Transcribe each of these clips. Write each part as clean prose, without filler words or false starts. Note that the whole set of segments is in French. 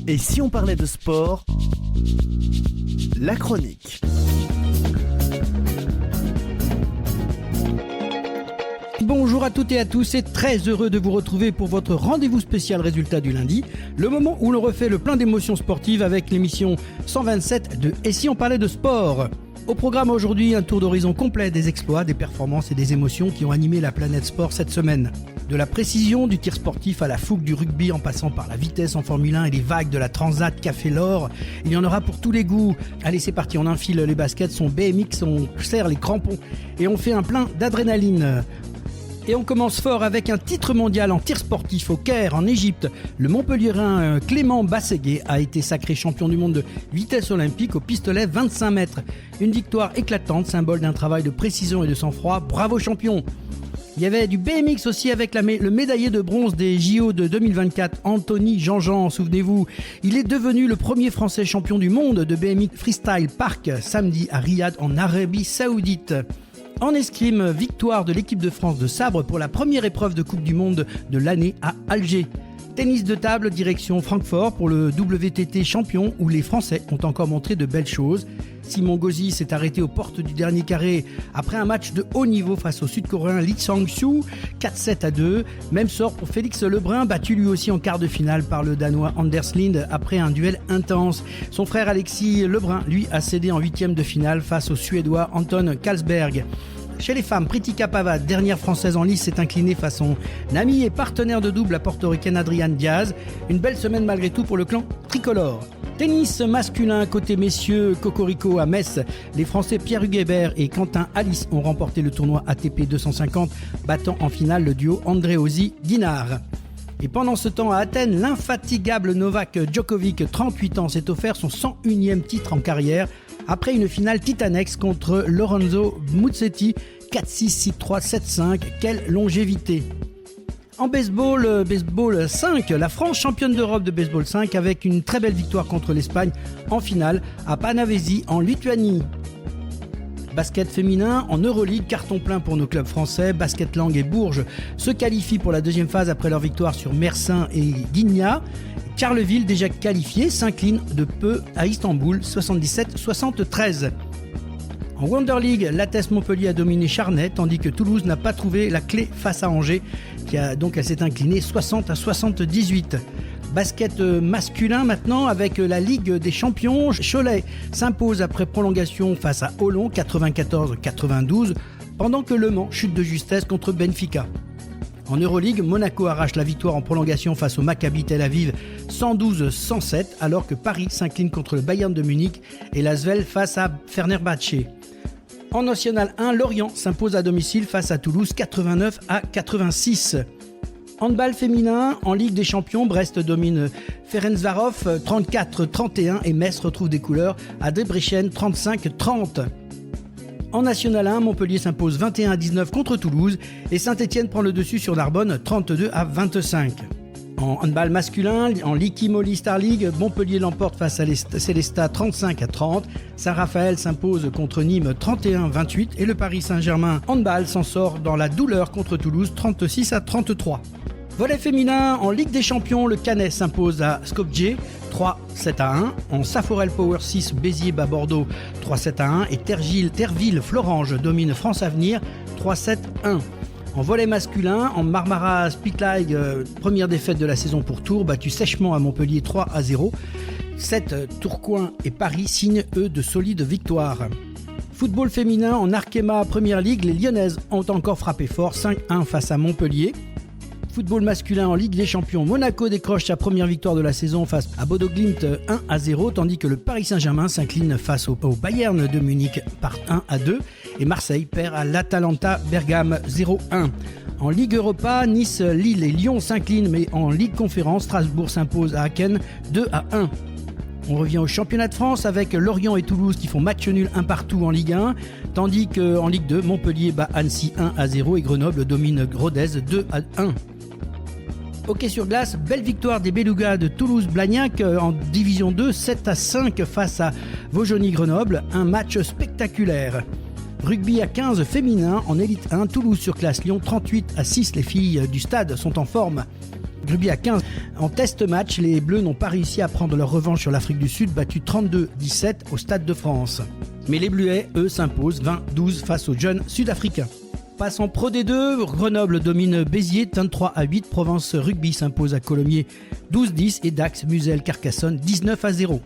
Et si on parlait de sport, la chronique. Bonjour à toutes et à tous et très heureux de vous retrouver pour votre rendez-vous spécial résultat du lundi, le moment où l'on refait le plein d'émotions sportives avec l'émission 127 de Et si on parlait de sport. Au programme aujourd'hui, un tour d'horizon complet des exploits, des performances et des émotions qui ont animé la planète sport cette semaine. De la précision du tir sportif à la fougue du rugby en passant par la vitesse en Formule 1 et les vagues de la Transat Café l'Or, il y en aura pour tous les goûts. Allez, c'est parti, on enfile les baskets, son BMX, on serre les crampons et on fait un plein d'adrénaline. Et on commence fort avec un titre mondial en tir sportif au Caire, en Égypte. Le Montpelliérain Clément Basségué a été sacré champion du monde de vitesse olympique au pistolet 25 mètres. Une victoire éclatante, symbole d'un travail de précision et de sang-froid. Bravo champion! Il y avait du BMX aussi avec le médaillé de bronze des JO de 2024, Anthony Jean-Jean, souvenez-vous. Il est devenu le premier Français champion du monde de BMX Freestyle Park samedi à Riyad en Arabie Saoudite. En escrime, victoire de l'équipe de France de sabre pour la première épreuve de Coupe du Monde de l'année à Alger. Tennis de table, direction Francfort pour le WTT champion où les Français ont encore montré de belles choses. Simon Gauzy s'est arrêté aux portes du dernier carré après un match de haut niveau face au Sud-Coréen Lee Sang-soo, 4-7-2. Même sort pour Félix Lebrun, battu lui aussi en quart de finale par le Danois Anders Lind après un duel intense. Son frère Alexis Lebrun, lui, a cédé en huitième de finale face au Suédois Anton Karlsberg. Chez les femmes, Pritika Pavad, dernière française en lice, s'est inclinée face à son amie et partenaire de double, la portoricaine Adriane Diaz. Une belle semaine malgré tout pour le clan tricolore. Tennis masculin côté messieurs, Cocorico à Metz. Les Français Pierre Huguebert et Quentin Alice ont remporté le tournoi ATP 250, battant en finale le duo Andreossi-Guinard. Et pendant ce temps à Athènes, l'infatigable Novak Djokovic, 38 ans, s'est offert son 101e titre en carrière après une finale titanesque contre Lorenzo Musetti, 4-6, 6-3, 7-5. Quelle longévité! En baseball 5, la France championne d'Europe de baseball 5 avec une très belle victoire contre l'Espagne en finale à Panavesi en Lituanie. Basket féminin en Euroleague, carton plein pour nos clubs français. Basket Langue et Bourges se qualifient pour la deuxième phase après leur victoire sur Mersin et Gdynia. Charleville, déjà qualifié, s'incline de peu à Istanbul, 77-73. En Wonder League, l'ATES Montpellier a dominé Charnay, tandis que Toulouse n'a pas trouvé la clé face à Angers, elle s'est inclinée 60-78. Basket masculin maintenant avec la Ligue des Champions. Cholet s'impose après prolongation face à Olon, 94-92, pendant que Le Mans chute de justesse contre Benfica. En Euroleague, Monaco arrache la victoire en prolongation face au Maccabi Tel Aviv 112-107, alors que Paris s'incline contre le Bayern de Munich et l'Asvel face à Fenerbahçe. En National 1, Lorient s'impose à domicile face à Toulouse 89-86. Handball féminin, en Ligue des Champions, Brest domine Ferencváros 34-31 et Metz retrouve des couleurs à Debrecen 35-30. En National 1, Montpellier s'impose 21-19 contre Toulouse et Saint-Etienne prend le dessus sur Narbonne 32-25. En handball masculin, en Liqui Moly Star League, Montpellier l'emporte face à Célestat 35-30. Saint-Raphaël s'impose contre Nîmes 31-28 et le Paris Saint-Germain handball s'en sort dans la douleur contre Toulouse 36-33. Volley féminin, en Ligue des Champions, le Canet s'impose à Skopje 3-7-1. En Saforel Power 6, Béziers-Bas-Bordeaux 3-7-1. Et Terville-Florange domine France Avenir 3-7-1. En volley masculin, en Marmara Speedlight, première défaite de la saison pour Tours, battu sèchement à Montpellier 3-0. 7 Tourcoing et Paris signent eux de solides victoires. Football féminin, en Arkema Première Ligue, les Lyonnaises ont encore frappé fort 5-1 face à Montpellier. Football masculin en Ligue des Champions, Monaco décroche sa première victoire de la saison face à Bodo Glimt 1-0, tandis que le Paris Saint-Germain s'incline face au Bayern de Munich par 1-2 et Marseille perd à l'Atalanta Bergame 0-1. En Ligue Europa, Nice, Lille et Lyon s'inclinent, mais en Ligue Conférence, Strasbourg s'impose à Aachen 2-1. On revient au championnat de France avec Lorient et Toulouse qui font match nul un partout en Ligue 1, tandis qu'en Ligue 2, Montpellier bat Annecy 1-0 et Grenoble domine Rodez 2-1. Hockey sur glace, belle victoire des Belugas de Toulouse-Blagnac en Division 2, 7-5 face à Vaujony-Grenoble, un match spectaculaire. Rugby à 15 féminin en Élite 1, Toulouse sur classe Lyon 38-6, les filles du stade sont en forme. Rugby à 15. En test match, les Bleus n'ont pas réussi à prendre leur revanche sur l'Afrique du Sud, battue 32-17 au Stade de France. Mais les Bleuets, eux, s'imposent 20-12 face aux jeunes sud-africains. Passe en Pro D2, Grenoble domine Béziers 23-8, Provence Rugby s'impose à Colomiers 12-10 et Dax Musel Carcassonne 19-0.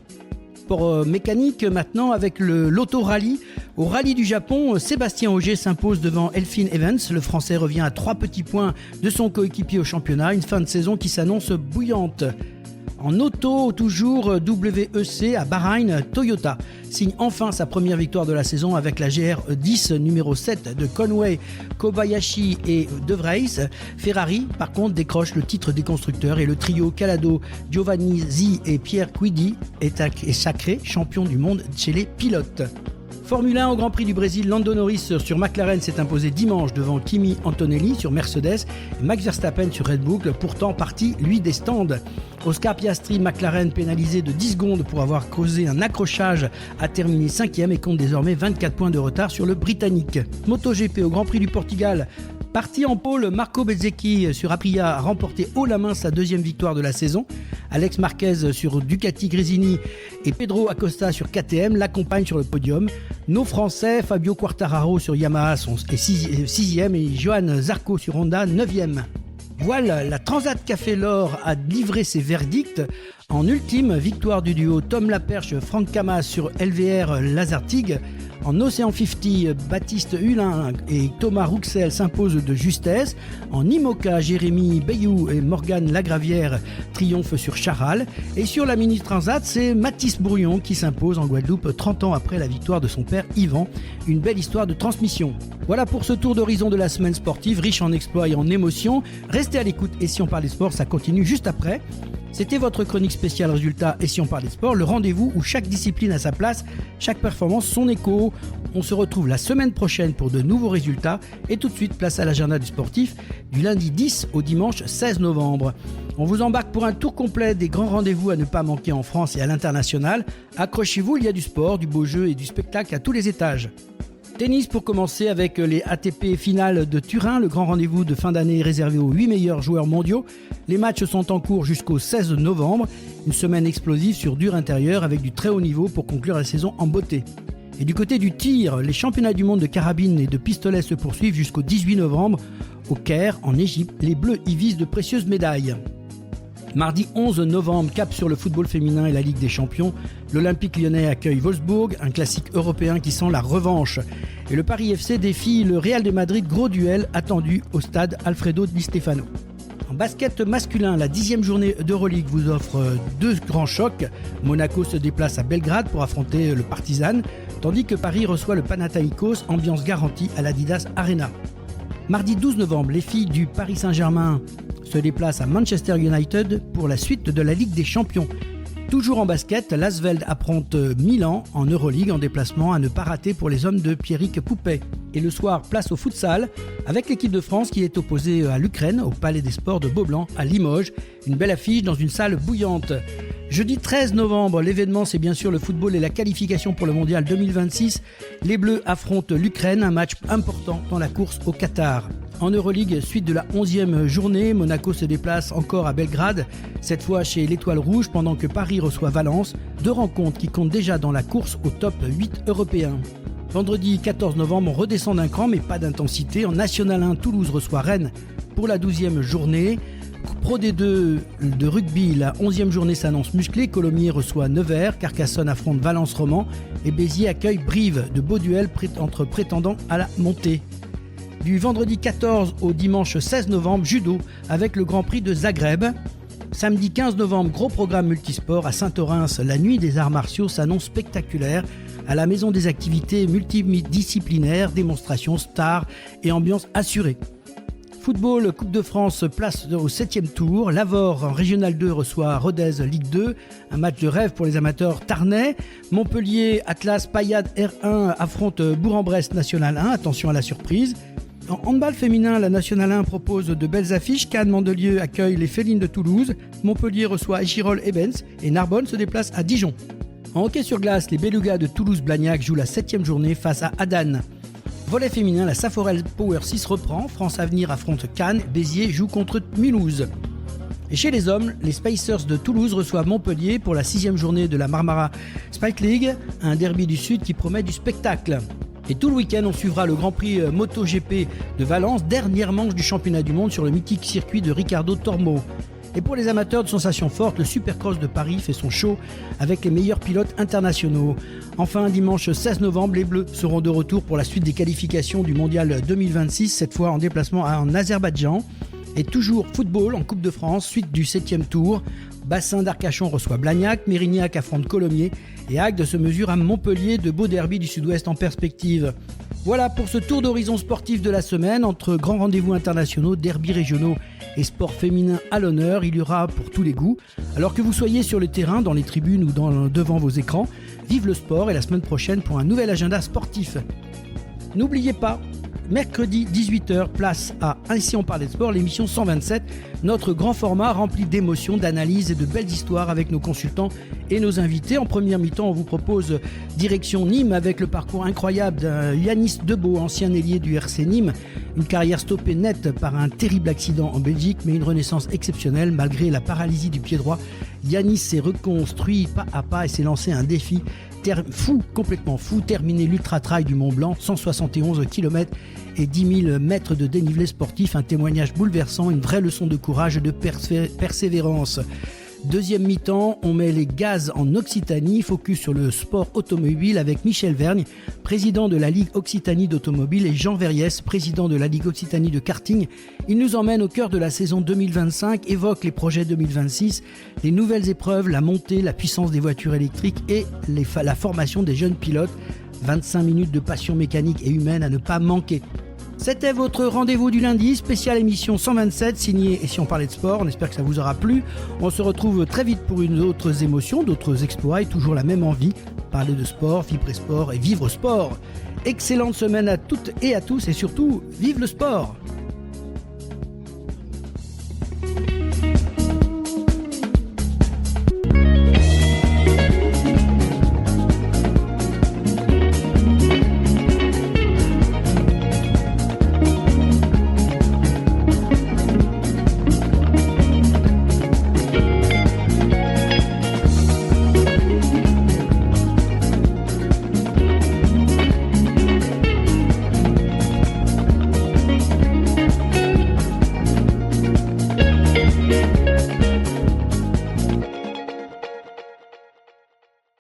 Sport mécanique maintenant avec le Lotto Rallye. Au Rallye du Japon, Sébastien Ogier s'impose devant Elfyn Evans. Le Français revient à 3 petits points de son coéquipier au championnat. Une fin de saison qui s'annonce bouillante. En auto, toujours WEC à Bahreïn, Toyota signe enfin sa première victoire de la saison avec la GR10 numéro 7 de Conway, Kobayashi et De Vries. Ferrari, par contre, décroche le titre des constructeurs et le trio Calado, Giovannizzi et Pierre Guidi est sacré champion du monde chez les pilotes. Formule 1 au Grand Prix du Brésil, Lando Norris sur McLaren s'est imposé dimanche devant Kimi Antonelli sur Mercedes et Max Verstappen sur Red Bull, pourtant parti lui des stands. Oscar Piastri, McLaren pénalisé de 10 secondes pour avoir causé un accrochage, a terminé 5e et compte désormais 24 points de retard sur le Britannique. MotoGP au Grand Prix du Portugal. Parti en pôle, Marco Bezzecchi sur Aprilia a remporté haut la main sa 2e victoire de la saison. Alex Marquez sur Ducati Gresini et Pedro Acosta sur KTM l'accompagnent sur le podium. Nos Français, Fabio Quartararo sur Yamaha est 6e et Johan Zarco sur Honda 9e. Voilà, la Transat Café L'Or a livré ses verdicts. En ultime, victoire du duo Tom Laperche, Franck Camas sur LVR Lazartigue. En Océan 50, Baptiste Hulin et Thomas Rouxel s'imposent de justesse. En IMOCA, Jérémy Bayou et Morgane Lagravière triomphent sur Charal. Et sur la Mini Transat, c'est Mathis Brouillon qui s'impose en Guadeloupe 30 ans après la victoire de son père Yvan. Une belle histoire de transmission. Voilà pour ce tour d'horizon de la semaine sportive, riche en exploits et en émotions. Restez à l'écoute et si on parle des sports, ça continue juste après. C'était votre chronique spéciale résultat et si on parle des sports, le rendez-vous où chaque discipline a sa place, chaque performance son écho. On se retrouve la semaine prochaine pour de nouveaux résultats et tout de suite place à l'agenda du sportif du lundi 10 au dimanche 16 novembre. On vous embarque pour un tour complet des grands rendez-vous à ne pas manquer en France et à l'international. Accrochez-vous, il y a du sport, du beau jeu et du spectacle à tous les étages. Tennis pour commencer avec les ATP finales de Turin, le grand rendez-vous de fin d'année réservé aux 8 meilleurs joueurs mondiaux. Les matchs sont en cours jusqu'au 16 novembre, une semaine explosive sur dur intérieur avec du très haut niveau pour conclure la saison en beauté. Et du côté du tir, les championnats du monde de carabine et de pistolet se poursuivent jusqu'au 18 novembre. Au Caire, en Égypte, les Bleus y visent de précieuses médailles. Mardi 11 novembre, cap sur le football féminin et la Ligue des Champions. L'Olympique lyonnais accueille Wolfsburg, un classique européen qui sent la revanche. Et le Paris FC défie le Real de Madrid, gros duel attendu au stade Alfredo Di Stefano. En basket masculin, la 10e journée d'Euroleague vous offre 2 grands chocs. Monaco se déplace à Belgrade pour affronter le Partizan, tandis que Paris reçoit le Panathinaikos, ambiance garantie à l'Adidas Arena. Mardi 12 novembre, les filles du Paris Saint-Germain se déplacent à Manchester United pour la suite de la Ligue des Champions. Toujours en basket, l'Asvel affronte Milan en Euroleague en déplacement à ne pas rater pour les hommes de Pierrick Poupet. Et le soir, place au futsal avec l'équipe de France qui est opposée à l'Ukraine au Palais des Sports de Beaublanc à Limoges. Une belle affiche dans une salle bouillante. Jeudi 13 novembre, l'événement c'est bien sûr le football et la qualification pour le Mondial 2026. Les Bleus affrontent l'Ukraine, un match important dans la course au Qatar. En Euroleague, suite de la 11e journée, Monaco se déplace encore à Belgrade, cette fois chez l'Étoile Rouge, pendant que Paris reçoit Valence. 2 rencontres qui comptent déjà dans la course au top 8 européen. Vendredi 14 novembre, on redescend d'un cran mais pas d'intensité. En National 1, Toulouse reçoit Rennes pour la 12e journée. Pro D2 de rugby, la 11e journée s'annonce musclée. Colomiers reçoit Nevers, Carcassonne affronte Valence-Roman et Béziers accueille Brive. De beaux duels entre prétendants à la montée. Du vendredi 14 au dimanche 16 novembre, judo avec le Grand Prix de Zagreb. Samedi 15 novembre, gros programme multisport à Saint-Orens. La nuit des arts martiaux s'annonce spectaculaire. À la maison des activités multidisciplinaires, démonstrations, stars et ambiance assurée. Football, Coupe de France, place au 7e tour. L'Avor en Régional 2 reçoit Rodez Ligue 2. Un match de rêve pour les amateurs tarnais. Montpellier, Atlas, Payade R1 affronte Bourg-en-Bresse National 1. Attention à la surprise. En handball féminin, la National 1 propose de belles affiches. Cannes-Mandelieu accueille les Félines de Toulouse. Montpellier reçoit Échirol-Ebens et Narbonne se déplace à Dijon. En hockey sur glace, les Belugas de Toulouse-Blagnac jouent la 7e journée face à Adan. Volley féminin, la Saforel Power 6 reprend. France Avenir affronte Cannes. Béziers joue contre Mulhouse. Et chez les hommes, les Spacers de Toulouse reçoivent Montpellier pour la 6e journée de la Marmara Spike League, un derby du Sud qui promet du spectacle. Et tout le week-end, on suivra le Grand Prix MotoGP de Valence, dernière manche du championnat du monde sur le mythique circuit de Ricardo Tormo. Et pour les amateurs de sensations fortes, le Supercross de Paris fait son show avec les meilleurs pilotes internationaux. Enfin, dimanche 16 novembre, les Bleus seront de retour pour la suite des qualifications du Mondial 2026, cette fois en déplacement en Azerbaïdjan. Et toujours football en Coupe de France, suite du 7e tour. Bassin d'Arcachon reçoit Blagnac, Mérignac affronte Colomiers et Agde se mesure à Montpellier, de beaux derbys du Sud-Ouest en perspective. Voilà pour ce tour d'horizon sportif de la semaine, entre grands rendez-vous internationaux, derbys régionaux et sports féminins à l'honneur. Il y aura pour tous les goûts. Alors que vous soyez sur le terrain, dans les tribunes ou devant vos écrans, vive le sport et la semaine prochaine pour un nouvel agenda sportif. N'oubliez pas, mercredi 18h, place à Ici on parlait de sport, l'émission 127, notre grand format rempli d'émotions, d'analyses et de belles histoires avec nos consultants et nos invités. En première mi-temps, on vous propose direction Nîmes avec le parcours incroyable d'un Yanis Debeau, ancien ailier du RC Nîmes. Une carrière stoppée nette par un terrible accident en Belgique, mais une renaissance exceptionnelle malgré la paralysie du pied droit. Yanis s'est reconstruit pas à pas et s'est lancé un défi complètement fou, terminer l'ultra-trail du Mont Blanc, 171 km et 10 000 mètres de dénivelé sportif, un témoignage bouleversant, une vraie leçon de courage et de persévérance. Deuxième mi-temps, on met les gaz en Occitanie, focus sur le sport automobile avec Michel Vergne, président de la Ligue Occitanie d'automobile, et Jean Verriès, président de la Ligue Occitanie de karting. Il nous emmène au cœur de la saison 2025, évoque les projets 2026, les nouvelles épreuves, la montée, la puissance des voitures électriques et la formation des jeunes pilotes. 25 minutes de passion mécanique et humaine à ne pas manquer. C'était votre rendez-vous du lundi, spéciale émission 127, signée Et si on parlait de sport. On espère que ça vous aura plu. On se retrouve très vite pour d'autres émotions, d'autres exploits et toujours la même envie, parler de sport, vibrer sport et vivre sport. Excellente semaine à toutes et à tous et surtout, vive le sport!